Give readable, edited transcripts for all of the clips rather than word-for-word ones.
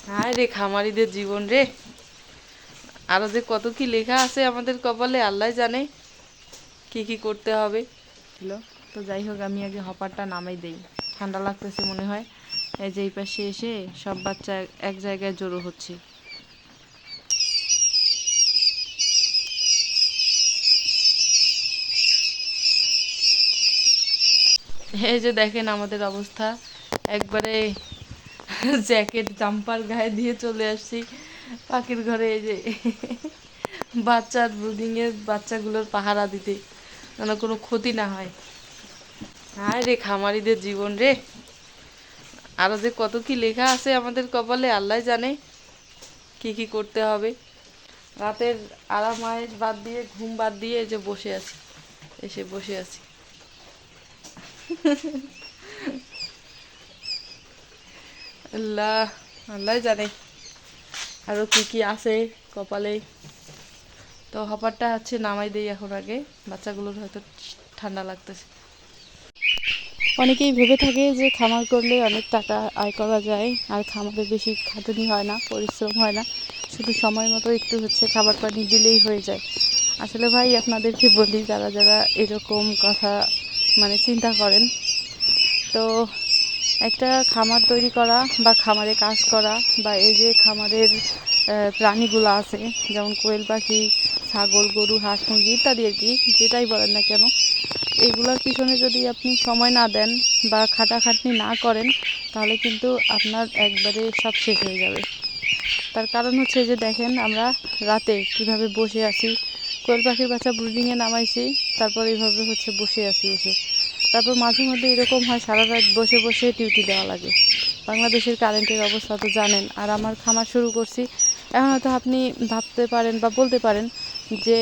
হায় রে খামারিদের জীবন রে, আরো যে কত কি লেখা আছে আমাদের কপালে আল্লাহ জানে কি কি করতে হবে। হলো, তো যাই হোক আমি আগে হপারটা নামাই দেই, ঠান্ডা লাগতেছে মনে হয়। এই যে এই পাশে এসে সব বাচ্চা এক জায়গায় জড়ো হচ্ছে। এই যে দেখেন আমাদের অবস্থা, একবারে জ্যাকেট জাম্পার গায়ে দিয়ে চলে আসছি পাখির ঘরে। এই যে বাচ্চার ব্রুডিংয়ের বাচ্চাগুলোর পাহারা দিতে, যেন কোনো ক্ষতি না হয়। হায় রে খামারিদের জীবন রে, আরো যে কত কি লেখা আছে আমাদের কপালে আল্লাহ জানে কি কি করতে হবে। রাতের আরাম আয়েশ বাদ দিয়ে, ঘুম বাদ দিয়ে এই যে বসে আছি, এসে বসে আছি। আল্লাহ, আল্লাহ জানে আরো কি কি আছে কপালে। তো হপারটা হচ্ছে নামাই দেই এখন আগে, বাচ্চাগুলোর হয়তো ঠান্ডা লাগতেছে। অনেকেই ভেবে থাকে যে খামার করলে অনেক টাকা আয় করা যায়, আর খামারে বেশি খাটুনি হয় না, পরিশ্রম হয় না, শুধু সময় মতো একটু হচ্ছে খাবার পানি দিলেই হয়ে যায়। আসলে ভাই আপনাদেরকে বলি, যারা যারা এরকম কথা মানে চিন্তা করেন, তো একটা খামার তৈরি করা বা খামারে কাজ করা, বা এই যে খামারের প্রাণীগুলো আছে, যেমন কোয়েল পাখি, ছাগল, গরু, হাঁস, মুরগি ইত্যাদি আর কি, যেটাই বলেন না কেন, এগুলোর পিছনে যদি আপনি সময় না দেন বা খাটাখাটনি না করেন, তাহলে কিন্তু আপনার একবারে সব শেষ হয়ে যাবে। তার কারণ হচ্ছে যে দেখেন, আমরা রাতে কিভাবে বসে আছি, কোয়েল পাখির বাচ্চা ব্রুডিংয়ে নামাইছি, তারপর এইভাবে হচ্ছে বসে আছি এসে। তারপর মাঝে মধ্যে এরকম হয় সারা রাত বসে বসে ডিউটি দেওয়া লাগে। বাংলাদেশের কারেন্টের অবস্থা তো জানেন, আর আমার খামার শুরু করছি। এখন হয়তো আপনি ভাবতে পারেন বা বলতে পারেন যে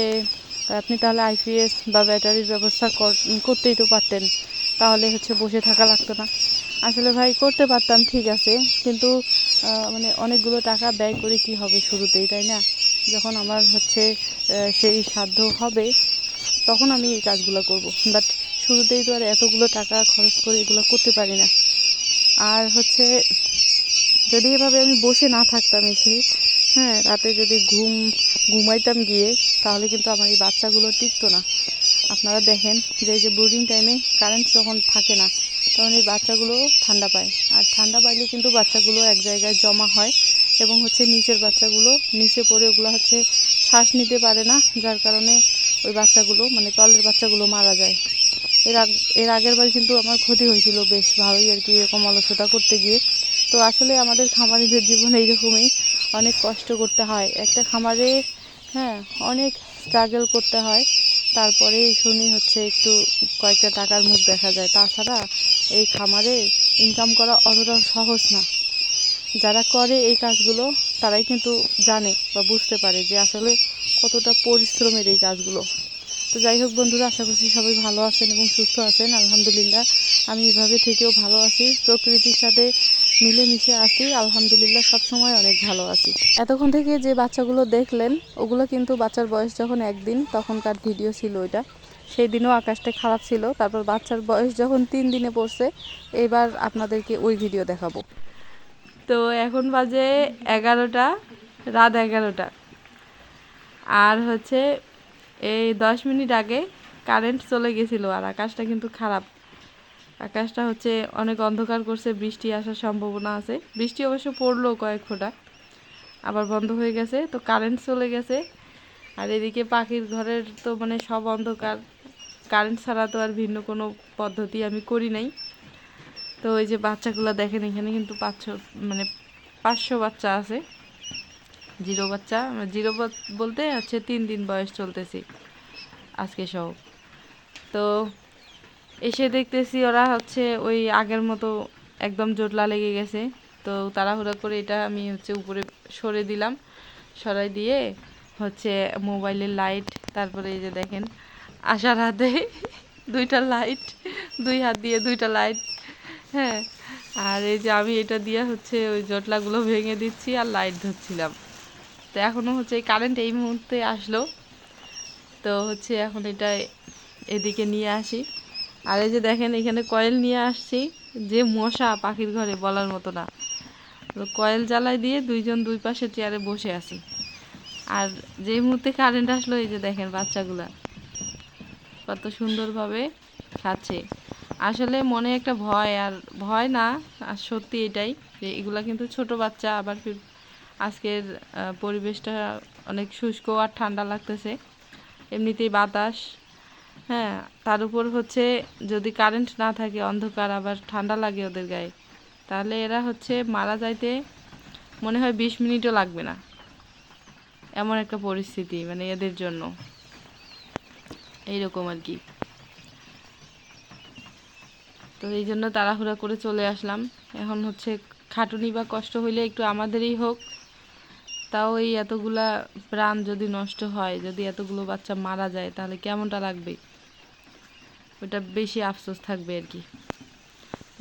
আপনি তাহলে আইপিএস বা ব্যাটারির ব্যবস্থা করতেই তো পারতেন, তাহলে হচ্ছে বসে থাকা লাগতো না। আসলে ভাই করতে পারতাম ঠিক আছে, কিন্তু মানে অনেকগুলো টাকা ব্যয় করে কি হবে শুরুতেই, তাই না? যখন আমার হচ্ছে সেই সাধ্য হবে, তখন আমি এই কাজগুলো করব। বাট শুরুতেই তো আর এতগুলো টাকা খরচ করে এগুলো করতে পারি না। আর হচ্ছে যদি এভাবে আমি বসে না থাকতাম এসে, হ্যাঁ, রাতে যদি ঘুমাইতাম গিয়ে, তাহলে কিন্তু আমার এই বাচ্চাগুলো টিকতো না। আপনারা দেখেন যে এই যে ব্রুডিং টাইমে কারেন্ট যখন থাকে না, তখন এই বাচ্চাগুলো ঠান্ডা পায়। আর ঠান্ডা পাইলে কিন্তু বাচ্চাগুলো এক জায়গায় জমা হয়, এবং হচ্ছে নিচের বাচ্চাগুলো নিচে পড়ে ওগুলো হচ্ছে শ্বাস নিতে পারে না, যার কারণে ওই বাচ্চাগুলো মানে তলের বাচ্চাগুলো মারা যায়। এর আগ এর আগের বার কিন্তু আমার ক্ষতি হয়েছিল বেশ ভালোই আর কি, এরকম অলসতা করতে গিয়ে। তো আসলে আমাদের খামারিদের জীবনে এইরকমই, অনেক কষ্ট করতে হয় একটা খামারে, হ্যাঁ, অনেক স্ট্রাগল করতে হয়। তারপরেই শুনি হচ্ছে একটু কয়েকটা টাকার মুখ দেখা যায়। তাছাড়া এই খামারে ইনকাম করা অতটা সহজ না। যারা করে এই কাজগুলো, তারাই কিন্তু জানে বা বুঝতে পারে যে আসলে কতটা পরিশ্রমের এই কাজগুলো। তো যাই হোক বন্ধুরা, আশা করছি সবাই ভালো আছেন এবং সুস্থ আছেন। আলহামদুলিল্লাহ আমি এভাবে থেকেও ভালো আছি, প্রকৃতির সাথে মিলেমিশে আছি, আলহামদুলিল্লাহ সবসময় অনেক ভালো আছি। এতক্ষণ থেকে যে বাচ্চাগুলো দেখলেন, ওগুলো কিন্তু বাচ্চার বয়স যখন 1 দিন তখনকার ভিডিও ছিল ওইটা। সেই দিনও আকাশটা খারাপ ছিল। তারপর বাচ্চার বয়স যখন 3 দিনে পড়ছে, এবার আপনাদেরকে ওই ভিডিও দেখাবো। তো এখন বাজে 11টা, রাত 11টা। আর হচ্ছে এই 10 মিনিট আগে কারেন্ট চলে গেছিলো, আর আকাশটা কিন্তু খারাপ। আকাশটা হচ্ছে অনেক অন্ধকার করছে, বৃষ্টি আসার সম্ভাবনা আছে। বৃষ্টি অবশ্য পড়লো কয়েক ফোঁটা, আবার বন্ধ হয়ে গেছে। তো কারেন্ট চলে গেছে, আর এদিকে পাখির ঘরের তো মানে সব অন্ধকার। কারেন্ট ছাড়া তো আর ভিন্ন কোনো পদ্ধতি আমি করি নাই। তো ওই যে বাচ্চাগুলো দেখেন, এখানে কিন্তু 500 বাচ্চা আছে। জিরো বাচ্চা, জিরো বলতে হচ্ছে 3 দিন বয়স চলতেছি আজকে সহ। তো এসে দেখতেছি ওরা হচ্ছে ওই আগের মতো একদম জটলা লেগে গেছে। তো তাড়াহুড়া করে এটা আমি হচ্ছে উপরে সরে দিলাম, সরাই দিয়ে হচ্ছে মোবাইলের লাইট, তারপরে এই যে দেখেন আসার হাতে 2টা লাইট, 2 হাত দিয়ে 2টা লাইট, হ্যাঁ। আর এই যে আমি এটা দিয়ে হচ্ছে ওই জটলাগুলো ভেঙে দিচ্ছি আর লাইট ধরছিলাম। তো এখনও হচ্ছে এই কারেন্ট এই মুহূর্তে আসলো। তো হচ্ছে এখন এটা এদিকে নিয়ে আসি। আর এই যে দেখেন এখানে কয়েল নিয়ে আসছি, যে মশা পাখির ঘরে বলার মতো না। তো কয়েল জ্বালাই দিয়ে দুইজন দুই পাশে চেয়ারে বসে আছি। আর যেই মুহূর্তে কারেন্ট আসলো, এই যে দেখেন বাচ্চাগুলা কত সুন্দরভাবে খাচ্ছে। আসলে মনে একটা ভয়, আর ভয় না, আর সত্যি এটাই যে এগুলা কিন্তু ছোট বাচ্চা। আবার আজকের পরিবেশটা অনেক শুষ্ক আর ঠান্ডা লাগতেছে, এমনিতেই বাতাস। হ্যাঁ, তার উপর হচ্ছে যদি কারেন্ট না থাকে, অন্ধকার, আবার ঠান্ডা লাগে ওদের গায়ে, তাহলে এরা হচ্ছে মারা যাইতে মনে হয় 20 মিনিটও লাগবে না, এমন একটা পরিস্থিতি মানে এদের জন্য, এইরকম আর কি। তো এই জন্য তাড়াহুড়া করে চলে আসলাম। এখন হচ্ছে খাটুনি বা কষ্ট হইলে একটু আমাদেরই হোক, তাও এই এতগুলা প্রাণ যদি নষ্ট হয়, যদি এতগুলো বাচ্চা মারা যায়, তাহলে কেমনটা লাগবে, ওটা বেশি আফসোস থাকবে আর কি।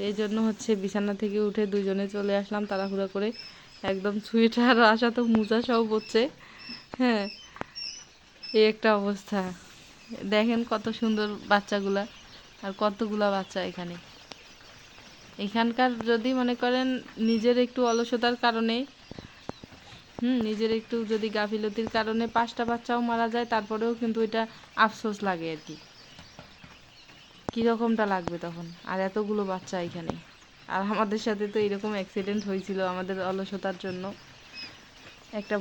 এই জন্য হচ্ছে বিছানা থেকে উঠে দুজনে চলে আসলাম তাড়াহুড়া করে, একদম সোয়েটার আসা তো মোজা সহ পড়ছে। হ্যাঁ, এই একটা অবস্থা। দেখেন কত সুন্দর বাচ্চাগুলা, আর কতগুলা বাচ্চা এখানে। এখানকার যদি মনে করেন নিজের একটু অলসতার কারণে, নিজের একটু যদি গাফিলতির কারণে 5টা বাচ্চাও মারা যায়, তারপরেও কিন্তু এটা আফসোস লাগে আর কি, কীরকমটা লাগবে তখন। আর এতগুলো বাচ্চা এখানে, আর আমাদের সাথে তো এরকম অ্যাক্সিডেন্ট হয়েছিল আমাদের অলসতার জন্য, একটা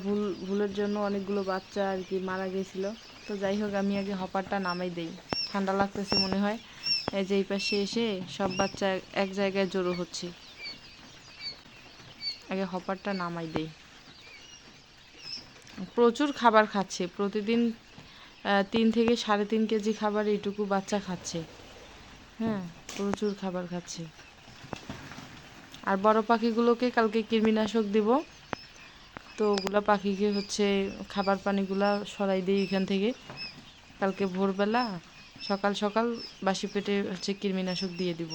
ভুলের জন্য অনেকগুলো বাচ্চা আর কি মারা গেছিলো। তো যাই হোক, আমি আগে হপারটা নামাই দেই, ঠান্ডা লাগতেছে মনে হয়। এই যে এই পাশে এসে সব বাচ্চা এক জায়গায় জড়ো হচ্ছে, আগে হপারটা নামাই দেই। প্রচুর খাবার খাচ্ছে প্রতিদিন, 3 থেকে 3.5 কেজি খাবার এইটুকু বাচ্চা খাচ্ছে। হ্যাঁ, প্রচুর খাবার খাচ্ছে। আর বড় পাখিগুলোকে কালকে কৃমিনাশক দিব, তো ওগুলা পাখিকে হচ্ছে খাবার পানিগুলা সরাই দিই এখান থেকে। কালকে ভোরবেলা সকাল সকাল বাসি পেটে হচ্ছে কৃমিনাশক দিয়ে দিব।